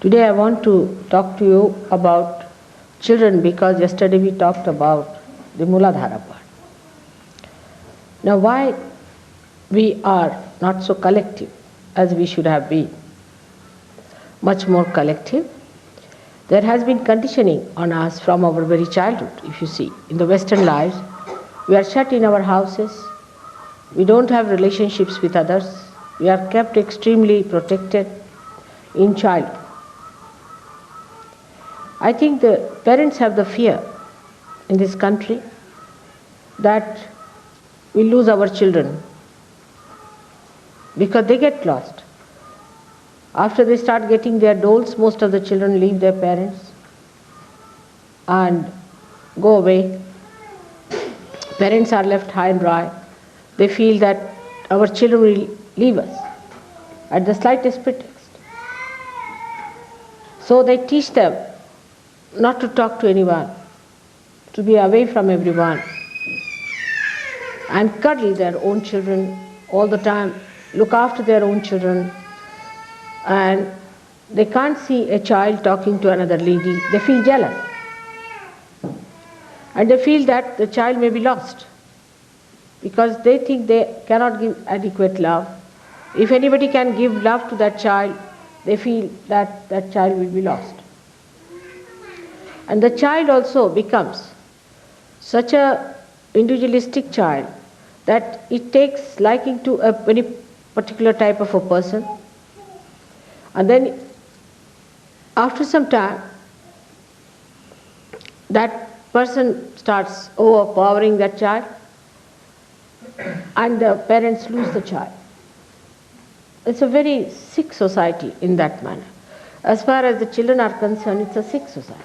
Today I want to talk to you about children because yesterday we talked about the Muladhara part. Now why we are not so collective as we should have been, much more collective. There has been conditioning on us from our very childhood, if you see. In the Western lives, we are shut in our houses, we don't have relationships with others, we are kept extremely protected in childhood. I think the parents have the fear in this country that we lose our children because they get lost. After they start getting their doles, most of the children leave their parents and go away. Parents are left high and dry. They feel that our children will leave us at the slightest pretext. So they teach them not to talk to anyone, to be away from everyone, and cuddle their own children all the time, look after their own children, and they can't see a child talking to another lady. They feel jealous. And they feel that the child may be lost because they think they cannot give adequate love. If anybody can give love to that child, they feel that that child will be lost. And the child also becomes such a individualistic child that it takes liking to a very particular type of a person. And then after some time, that person starts overpowering that child and the parents lose the child. It's a very sick society in that manner. As far as the children are concerned, it's a sick society.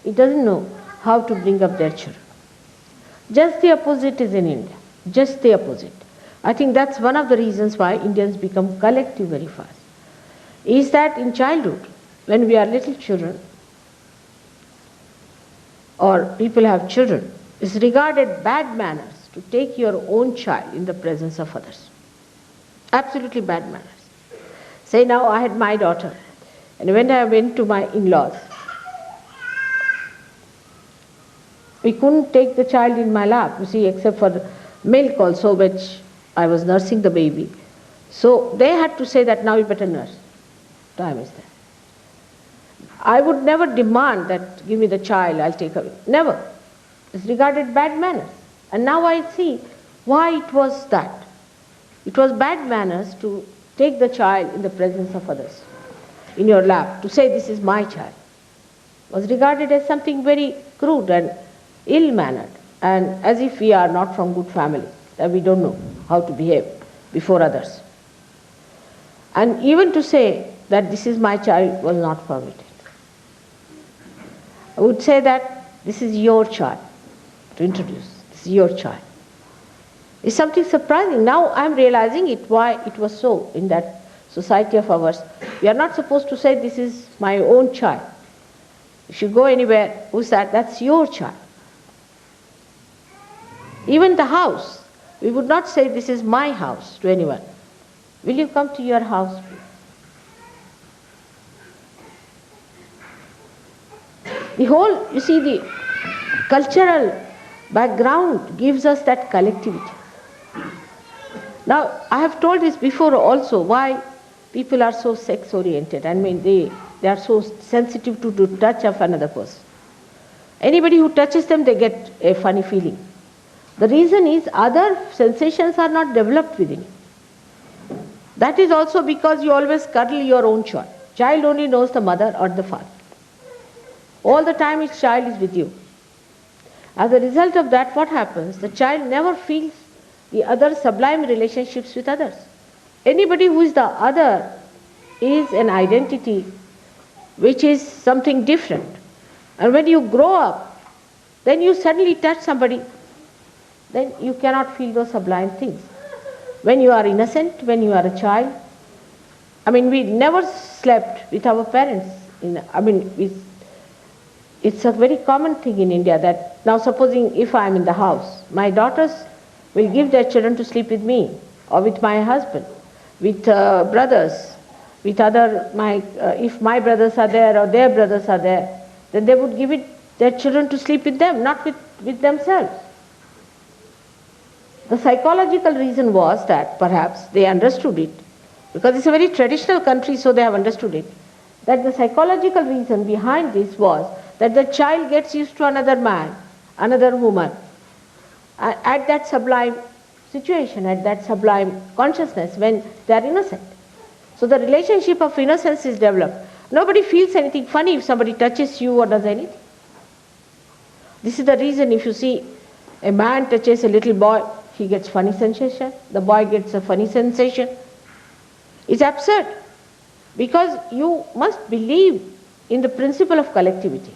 It doesn't know how to bring up their children. Just the opposite is in India. Just the opposite. I think that's one of the reasons why Indians become collective very fast. Is that in childhood, when we are little children, or people have children, it's regarded bad manners to take your own child in the presence of others. Absolutely bad manners. Say now I had my daughter, and when I went to my in-laws, we couldn't take the child in my lap, you see, except for milk also, which I was nursing the baby. So they had to say that now you better nurse. Time is there. I would never demand that give me the child, I'll take her. Never. It's regarded bad manners. And now I see why it was that. It was bad manners to take the child in the presence of others, in your lap, to say this is my child. It was regarded as something very crude and ill-mannered, and as if we are not from good family, that we don't know how to behave before others. And even to say that this is my child was not permitted. I would say that this is your child, to introduce, this is your child. It's something surprising. Now I'm realizing it, why it was so in that society of ours. We are not supposed to say this is my own child. If you go anywhere, who's that? That's your child. Even the house, we would not say this is my house to anyone. Will you come to your house, please? The whole, you see, the cultural background gives us that collectivity. Now, I have told this before also, why people are so sex-oriented. I mean, they are so sensitive to the touch of another person. Anybody who touches them, they get a funny feeling. The reason is other sensations are not developed within you. That is also because you always cuddle your own child. Child only knows the mother or the father. All the time its child is with you. As a result of that, what happens? The child never feels the other sublime relationships with others. Anybody who is the other is an identity which is something different. And when you grow up, then you suddenly touch somebody, then you cannot feel those sublime things. When you are innocent, when you are a child, I mean, we never slept with our parents. It's a very common thing in India that now supposing if I am in the house, my daughters will give their children to sleep with me or with my husband, with brothers, with if my brothers are there or their brothers are there, then they would give their children to sleep with them, not with themselves. The psychological reason was that perhaps they understood it, because it's a very traditional country, so they have understood it, that the psychological reason behind this was that the child gets used to another man, another woman, at that sublime situation, at that sublime consciousness when they are innocent. So the relationship of innocence is developed. Nobody feels anything funny if somebody touches you or does anything. This is the reason if you see a man touches a little boy, he gets funny sensation, the boy gets a funny sensation. It's absurd, because you must believe in the principle of collectivity.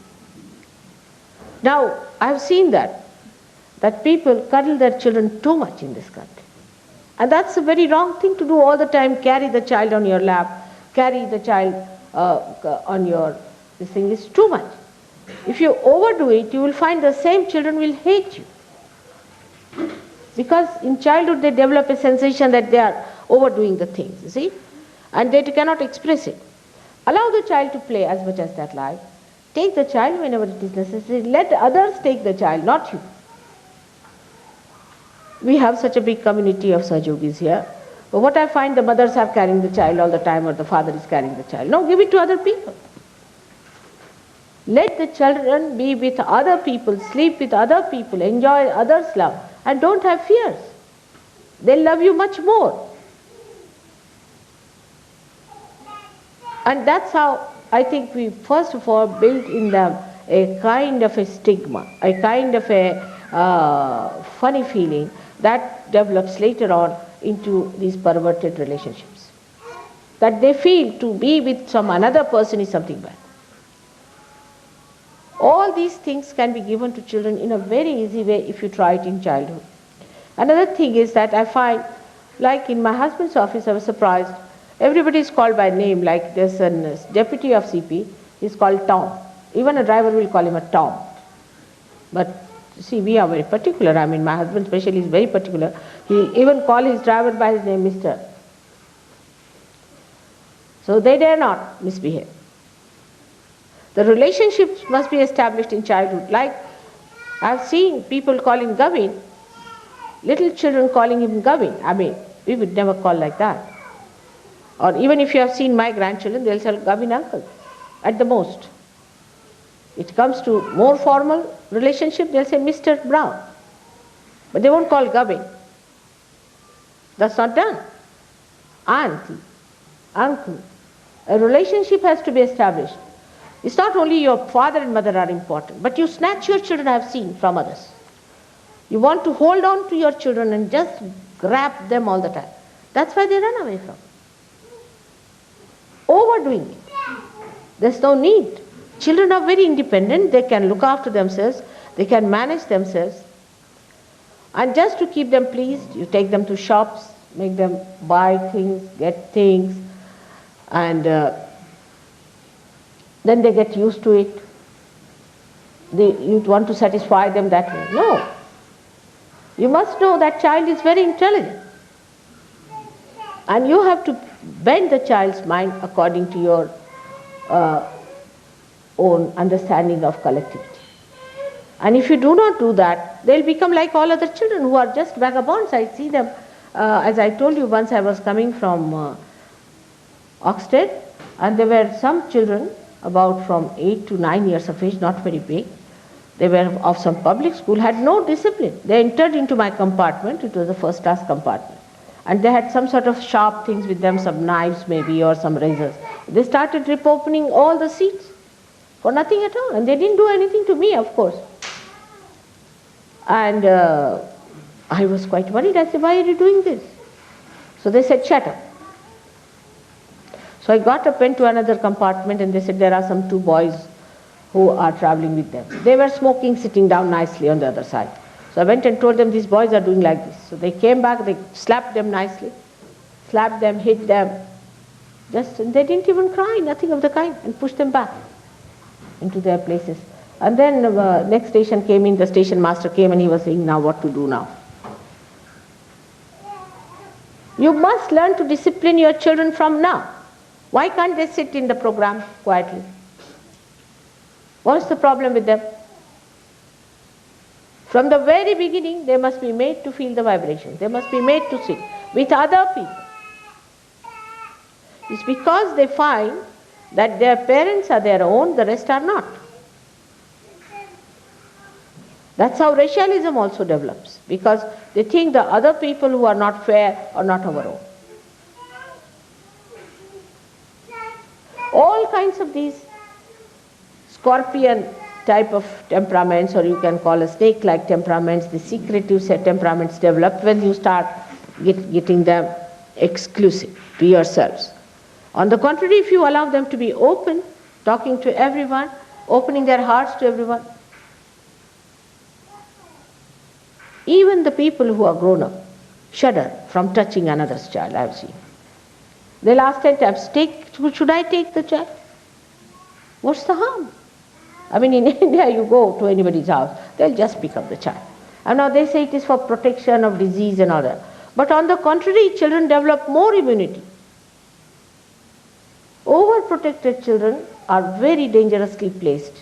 Now, I have seen that people cuddle their children too much in this country. And that's a very wrong thing to do all the time. Carry the child on your lap, carry the child on your, this thing is too much. If you overdo it, you will find the same children will hate you. Because in childhood they develop a sensation that they are overdoing the things, you see, and they cannot express it. Allow the child to play as much as that like. Take the child whenever it is necessary. Let others take the child, not you. We have such a big community of Sahajogis here. But what I find, the mothers are carrying the child all the time, or the father is carrying the child. No, give it to other people. Let the children be with other people, sleep with other people, enjoy others' love, and don't have fears. They'll love you much more. And that's how I think we first of all built in them a kind of a stigma, a kind of a funny feeling that develops later on into these perverted relationships. That they feel to be with some another person is something bad. All these things can be given to children in a very easy way if you try it in childhood. Another thing is that I find, like in my husband's office, I was surprised. Everybody is called by name, like there's a deputy of CP, he's called Tom. Even a driver will call him a Tom. But see, we are very particular. I mean, my husband especially is very particular. He even call his driver by his name, Mr. So they dare not misbehave. The relationships must be established in childhood. Like I've seen people calling Gavin, little children calling him Gavin. I mean, we would never call like that. Or even if you have seen my grandchildren, they'll say Gavin uncle, at the most. It comes to more formal relationship, they'll say Mr. Brown. But they won't call Gavin. That's not done. Auntie, uncle. A relationship has to be established. It's not only your father and mother are important, but you snatch your children, I have seen, from others. You want to hold on to your children and just grab them all the time. That's why they run away from. Overdoing it. There's no need. Children are very independent. They can look after themselves. They can manage themselves. And just to keep them pleased, you take them to shops, make them buy things, get things, and then they get used to it. You want to satisfy them that way. No. You must know that child is very intelligent. And you have to bend the child's mind according to your own understanding of collectivity. And if you do not do that, they'll become like all other children who are just vagabonds. I see them, as I told you once, I was coming from Oxted, and there were some children about from 8 to 9 years of age, not very big. They were of some public school, had no discipline. They entered into my compartment. It was a first class compartment. And they had some sort of sharp things with them, some knives maybe or some razors. They started rip opening all the seats for nothing at all. And they didn't do anything to me, of course. And I was quite worried. I said, why are you doing this? So they said, shut up. So I got up, went to another compartment, and they said, there are some 2 boys who are traveling with them. They were smoking, sitting down nicely on the other side. So I went and told them, these boys are doing like this. So they came back, they slapped them nicely, slapped them, hit them. And they didn't even cry, nothing of the kind, and pushed them back into their places. And then next station came in, the station master came and he was saying, now what to do now? You must learn to discipline your children from now. Why can't they sit in the program quietly? What's the problem with them? From the very beginning, they must be made to feel the vibrations. They must be made to sit with other people. It's because they find that their parents are their own, the rest are not. That's how racialism also develops, because they think the other people who are not fair are not our own. All kinds of these scorpion type of temperaments, or you can call a snake-like temperaments, the secretive set temperaments develop when you start getting them exclusive to yourselves. On the contrary, if you allow them to be open, talking to everyone, opening their hearts to everyone, even the people who are grown up shudder from touching another's child, I have seen. They'll ask 10 times, should I take the child? What's the harm? I mean, in India, you go to anybody's house, they'll just pick up the child. And now they say it is for protection of disease and all that. But on the contrary, children develop more immunity. Overprotected children are very dangerously placed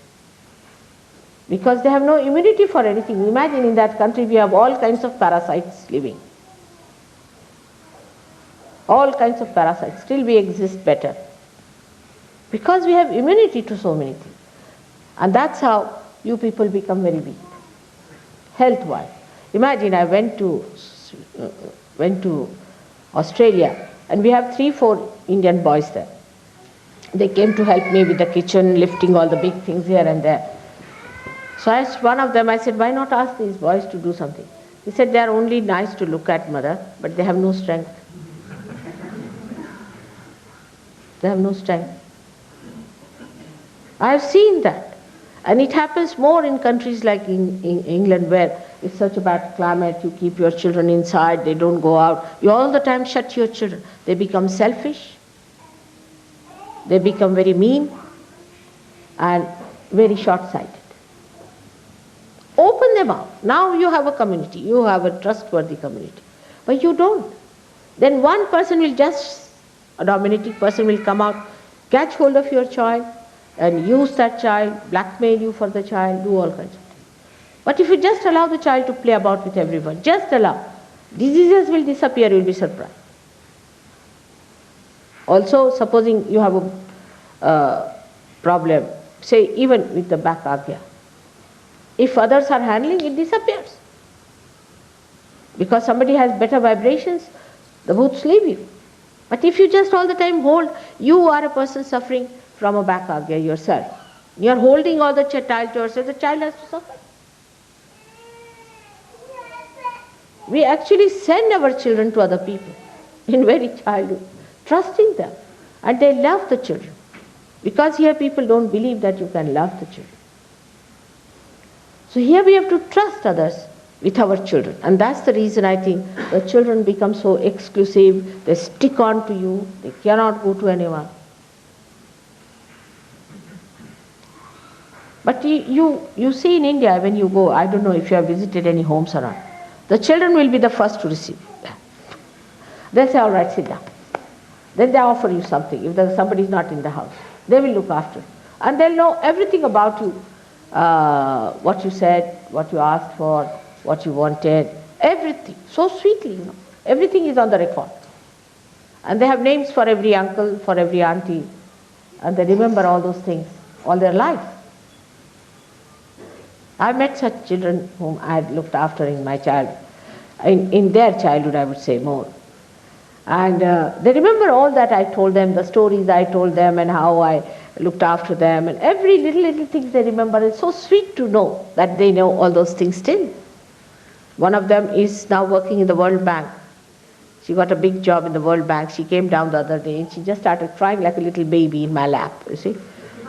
because they have no immunity for anything. Imagine in that country we have all kinds of parasites living. All kinds of parasites. Still we exist better because we have immunity to so many things. And that's how you people become very weak, health-wise. Imagine I went to Australia, and we have 3-4 Indian boys there. They came to help me with the kitchen, lifting all the big things here and there. So I asked one of them, I said, why not ask these boys to do something? He said, they are only nice to look at, mother, but they have no strength. They have no strength. I have seen that. And it happens more in countries like in England, where it's such a bad climate, you keep your children inside, they don't go out. You all the time shut your children. They become selfish. They become very mean and very short-sighted. Open them up. Now you have a community. You have a trustworthy community. But you don't. Then one person will just, a dominating person will come out, catch hold of your child, and use that child, blackmail you for the child, do all kinds of things. But if you just allow the child to play about with everyone, just allow, diseases will disappear, you will be surprised. Also, supposing you have a problem, say even with the back agya, if others are handling, it disappears. Because somebody has better vibrations, the bhoots leave you. But if you just all the time hold, you are a person suffering from a back agya yourself. You are holding all the child to yourself, the child has to suffer. We actually send our children to other people in very childhood, trusting them. And they love the children. Because here people don't believe that you can love the children. So here we have to trust others with our children. And that's the reason I think the children become so exclusive, they stick on to you, they cannot go to anyone. But you see in India, when you go, I don't know if you have visited any homes or not, the children will be the first to receive them. They'll say, all right, sit down. Then they offer you something. If somebody is not in the house, they will look after you. And they'll know everything about you, what you said, what you asked for, what you wanted, everything. So sweetly, you know. Everything is on the record. And they have names for every uncle, for every auntie. And they remember all those things all their life. I met such children whom I had looked after in my childhood, in their childhood I would say more. And they remember all that I told them, the stories I told them and how I looked after them, and every little things they remember. It's so sweet to know that they know all those things still. One of them is now working in the World Bank. She got a big job in the World Bank. She came down the other day and she just started crying like a little baby in my lap, you see.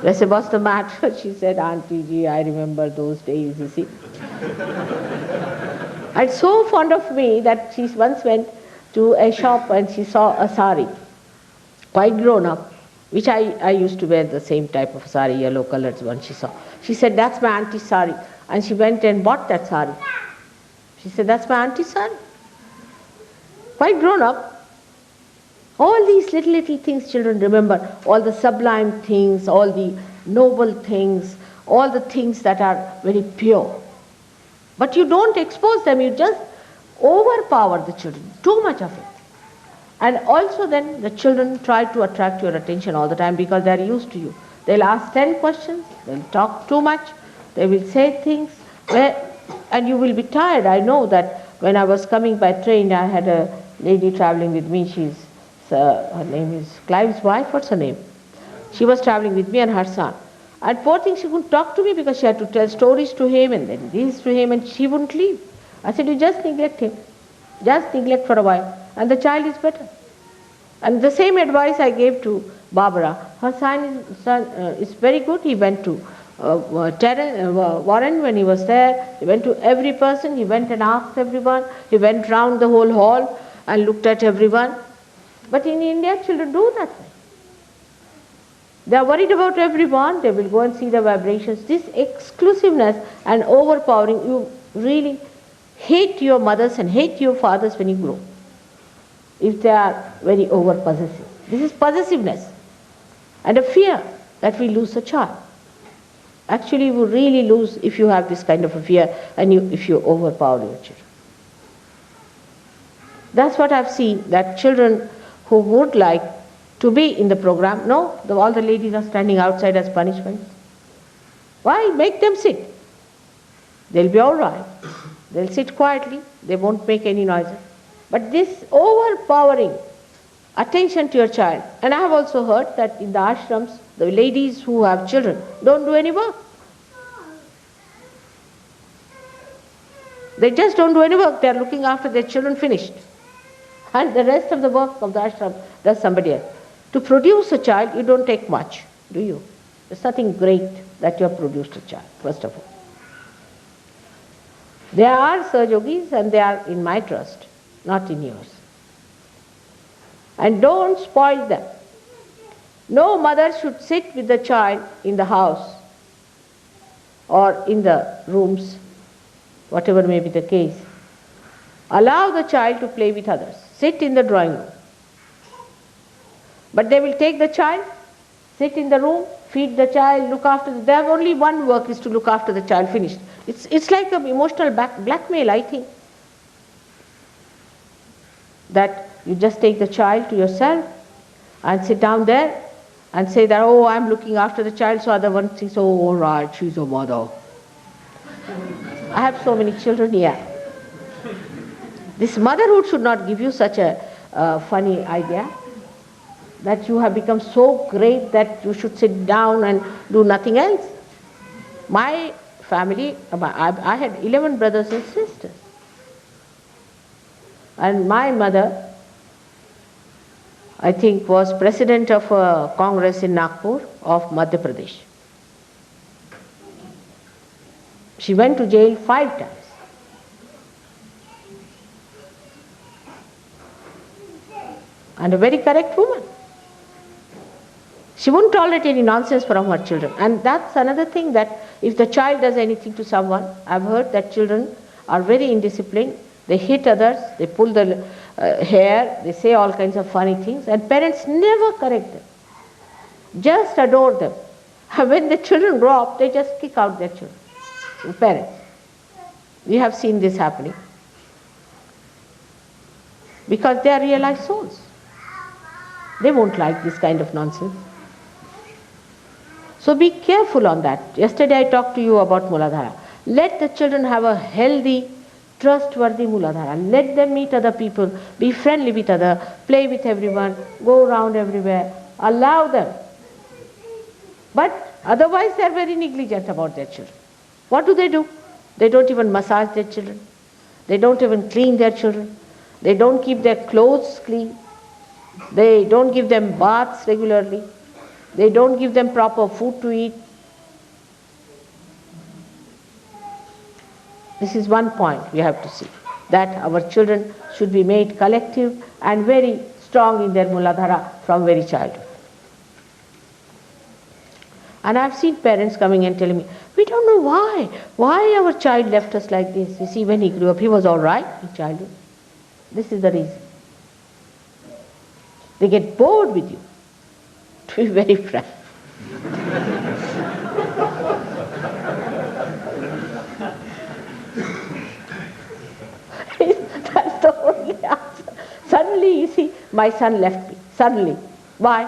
I said, what's the matter? She said, Auntie Ji, I remember those days, you see. And so fond of me that she once went to a shop and she saw a sari, quite grown up, which I used to wear the same type of sari, yellow colored one she saw. She said, that's my auntie's sari. And she went and bought that sari. She said, that's my auntie's sari. Quite grown up. All these little things children remember, all the sublime things, all the noble things, all the things that are very pure. But you don't expose them, you just overpower the children, too much of it. And also then the children try to attract your attention all the time because they are used to you. They'll ask 10 questions, they'll talk too much, they will say things, and you will be tired. I know that when I was coming by train, I had a lady traveling with me. Her name is Clive's wife. What's her name? She was traveling with me and her son. And poor thing, she couldn't talk to me because she had to tell stories to him and then this to him, and she wouldn't leave. I said, you just neglect him. Just neglect for a while, and the child is better. And the same advice I gave to Barbara. Her son is very good. He went to Warren when he was there. He went to every person. He went and asked everyone. He went round the whole hall and looked at everyone. But in India, children do that. They are worried about everyone. They will go and see the vibrations. This exclusiveness and overpowering, you really hate your mothers and hate your fathers when you grow, if they are very over-possessive. This is possessiveness and a fear that we lose a child. Actually, you will really lose if you have this kind of a fear and if you overpower your children. That's what I've seen, that children who would like to be in the program, no, all the ladies are standing outside as punishment. Why? Make them sit. They'll be all right. They'll sit quietly. They won't make any noise. But this overpowering attention to your child, and I have also heard that in the ashrams, the ladies who have children don't do any work. They just don't do any work. They are looking after their children, finished. And the rest of the work of the ashram does somebody else. To produce a child, you don't take much, do you? There's nothing great that you have produced a child, first of all. They are Sahajogis and they are in my trust, not in yours. And don't spoil them. No mother should sit with the child in the house or in the rooms, whatever may be the case. Allow the child to play with others. Sit in the drawing room. But they will take the child, sit in the room, feed the child, look after they have only one work, is to look after the child, finished. It's like an emotional blackmail, I think. That you just take the child to yourself and sit down there and say that, oh, I'm looking after the child, so other one thinks, oh, all right, she's a mother. I have so many children here. This motherhood should not give you such a funny idea that you have become so great that you should sit down and do nothing else. My family, I had 11 brothers and sisters. And my mother, I think, was president of a congress in Nagpur of Madhya Pradesh. She went to jail 5 times. And a very correct woman. She wouldn't tolerate any nonsense from her children. And that's another thing, that if the child does anything to someone, I've heard that children are very indisciplined. They hit others, they pull the hair, they say all kinds of funny things, and parents never correct them. Just adore them. When the children grow up, they just kick out their children, the parents. We have seen this happening. Because they are realized souls. They won't like this kind of nonsense. So be careful on that. Yesterday I talked to you about Muladhara. Let the children have a healthy, trustworthy Muladhara. Let them meet other people, be friendly with others, play with everyone, go around everywhere. Allow them. But otherwise they are very negligent about their children. What do? They don't even massage their children. They don't even clean their children. They don't keep their clothes clean. They don't give them baths regularly. They don't give them proper food to eat. This is one point we have to see, that our children should be made collective and very strong in their Muladhara from very childhood. And I've seen parents coming and telling me, we don't know why our child left us like this. You see, when he grew up, he was all right in childhood. This is the reason. They get bored with you, to be very frank. That's the only answer. Suddenly, you see, my son left me. Suddenly. Why?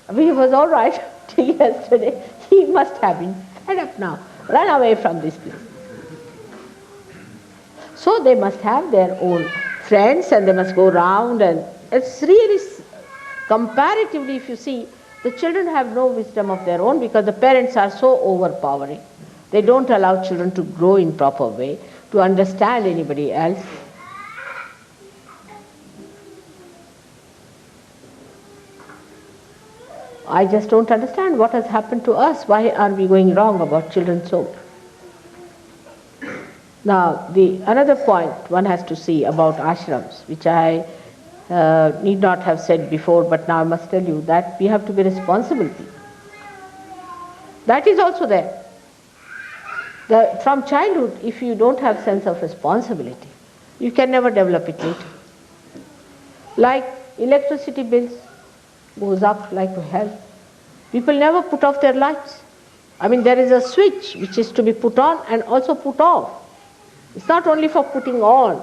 I mean, he was all right till yesterday. He must have been fed up now. Run away from this place. So they must have their own friends and they must go round, and it's really, comparatively if you see, the children have no wisdom of their own because the parents are so overpowering. They don't allow children to grow in proper way, to understand anybody else. I just don't understand what has happened to us. Why are we going wrong about children so? Now, another point one has to see about ashrams, which I need not have said before, but now I must tell you that we have to be responsible people. That is also there. From childhood, if you don't have sense of responsibility, you can never develop it later. Like electricity bills goes up like hell. People never put off their lights. I mean, there is a switch which is to be put on and also put off. It's not only for putting on.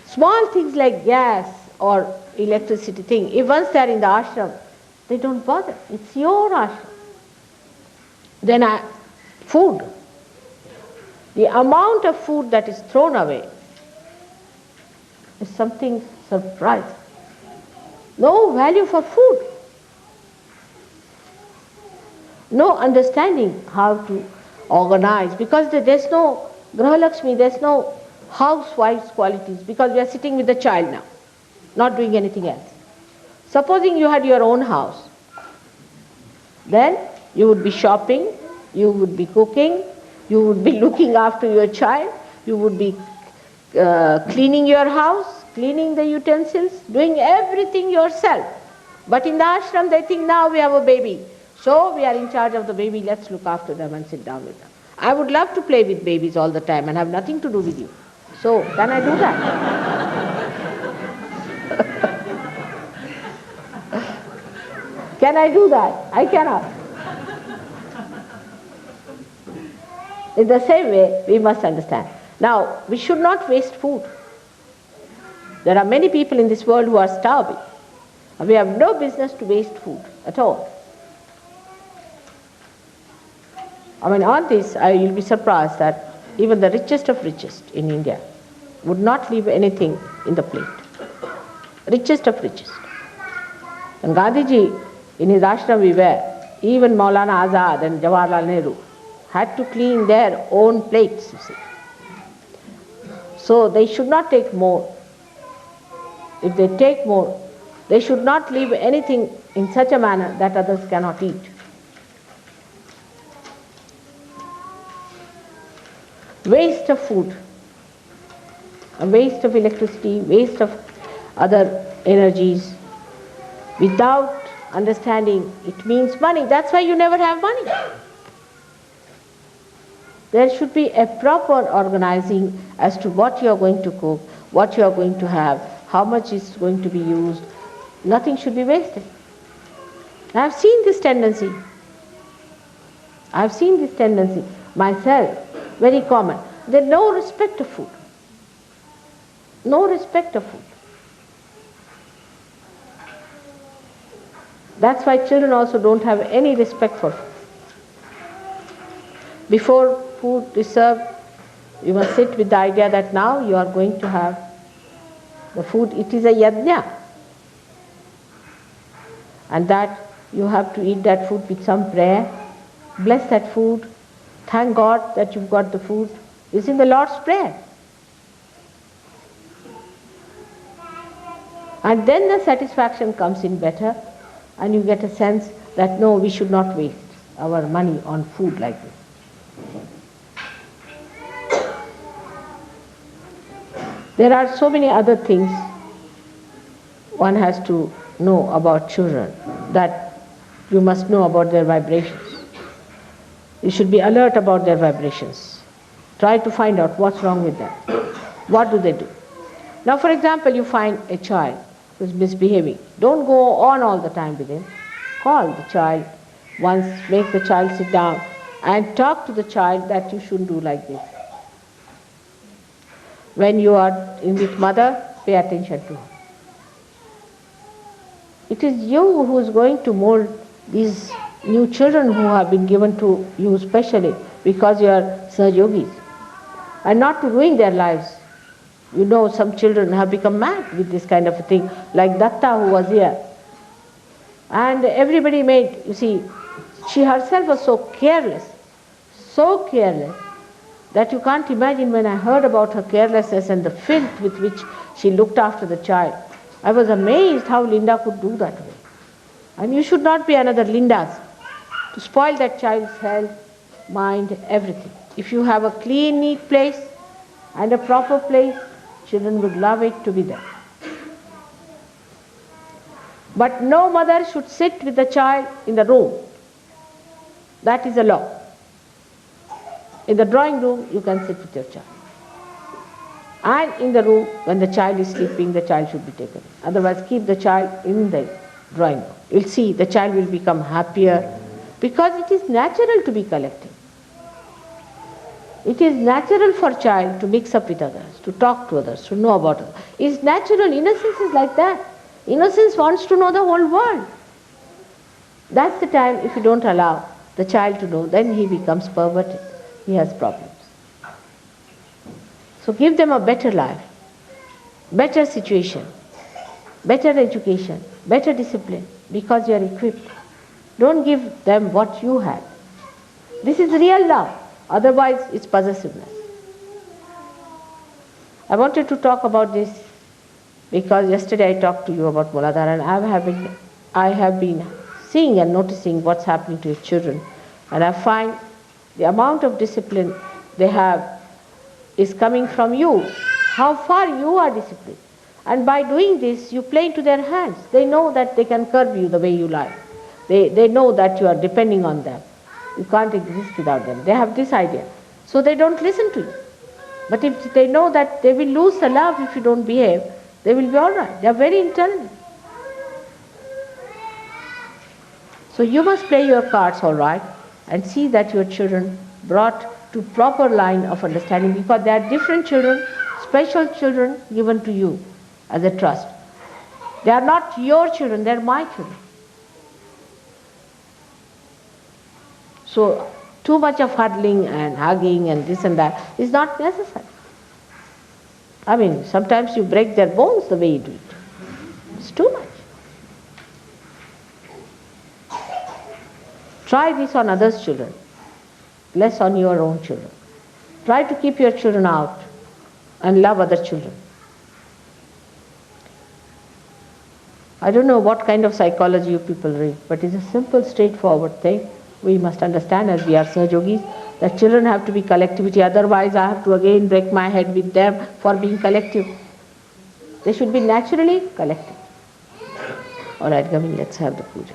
Small things like gas or electricity thing, if once they are in the ashram, they don't bother. It's your ashram. Then food. The amount of food that is thrown away is something surprising. No value for food. No understanding how to organize, because there's no Graha Lakshmi, there's no housewife's qualities, because we are sitting with the child now, not doing anything else. Supposing you had your own house, then you would be shopping, you would be cooking, you would be looking after your child, you would be cleaning your house, cleaning the utensils, doing everything yourself. But in the ashram they think now we have a baby, so we are in charge of the baby, let's look after them and sit down with them. I would love to play with babies all the time and have nothing to do with you. So, can I do that? Can I do that? I cannot. In the same way, we must understand. Now, we should not waste food. There are many people in this world who are starving. We have no business to waste food at all. I mean, on this, you'll be surprised that even the richest of richest in India would not leave anything in the plate. Richest of richest. And Gandhiji, in his ashram we were, even Maulana Azad and Jawaharlal Nehru had to clean their own plates, you see. So they should not take more. If they take more, they should not leave anything in such a manner that others cannot eat. Waste of food, a waste of electricity, waste of other energies, without understanding it means money. That's why you never have money. There should be a proper organizing as to what you are going to cook, what you are going to have, how much is going to be used. Nothing should be wasted. I have seen this tendency. I have seen this tendency myself, very common. There is no respect of food. No respect of food. That's why children also don't have any respect for food. Before food is served, you must sit with the idea that now you are going to have the food. It is a yajna. And that you have to eat that food with some prayer. Bless that food. Thank God that you've got the food. It's in the Lord's Prayer. And then the satisfaction comes in better, and you get a sense that no, we should not waste our money on food like this. There are so many other things one has to know about children, that you must know about their vibrations. You should be alert about their vibrations. Try to find out what's wrong with them. What do they do? Now, for example, you find a child who is misbehaving. Don't go on all the time with him. Call the child once, make the child sit down and talk to the child that you shouldn't do like this. When you are in with mother, pay attention to her. It is you who is going to mold these new children who have been given to you specially because you are Sahaj Yogis, and not to ruin their lives. You know, some children have become mad with this kind of a thing, like Datta who was here. And everybody made, you see, she herself was so careless, that you can't imagine. When I heard about her carelessness and the filth with which she looked after the child, I was amazed how Linda could do that way. And you should not be another Linda's to spoil that child's health, mind, everything. If you have a clean, neat place and a proper place, children would love it to be there. But no mother should sit with the child in the room. That is a law. In the drawing room, you can sit with your child. And in the room, when the child is sleeping, the child should be taken. Otherwise, keep the child in the drawing room. You'll see the child will become happier, because it is natural to be collective. It is natural for a child to mix up with others, to talk to others, to know about others. It's natural. Innocence is like that. Innocence wants to know the whole world. That's the time, if you don't allow the child to know, then he becomes perverted. He has problems. So give them a better life, better situation, better education, better discipline, because you are equipped. Don't give them what you had. This is real love. Otherwise, it's possessiveness. I wanted to talk about this because yesterday I talked to you about Muladhara, and I have been seeing and noticing what's happening to your children. And I find the amount of discipline they have is coming from you. How far you are disciplined. And by doing this, you play into their hands. They know that they can curb you the way you like. They know that you are depending on them. You can't exist without them. They have this idea. So they don't listen to you. But if they know that they will lose the love if you don't behave, they will be all right. They are very intelligent. So you must play your cards all right and see that your children brought to proper line of understanding, because they are different children, special children given to you as a trust. They are not your children, they are my children. So too much of huddling and hugging and this and that is not necessary. I mean, sometimes you break their bones the way you do it. It's too much. Try this on others' children, less on your own children. Try to keep your children out and love other children. I don't know what kind of psychology you people read, but it's a simple, straightforward thing. We must understand, as we are Sahaj Yogis, that children have to be collectivity. Otherwise, I have to again break my head with them for being collective. They should be naturally collective. All right, Gami, let's have the puja.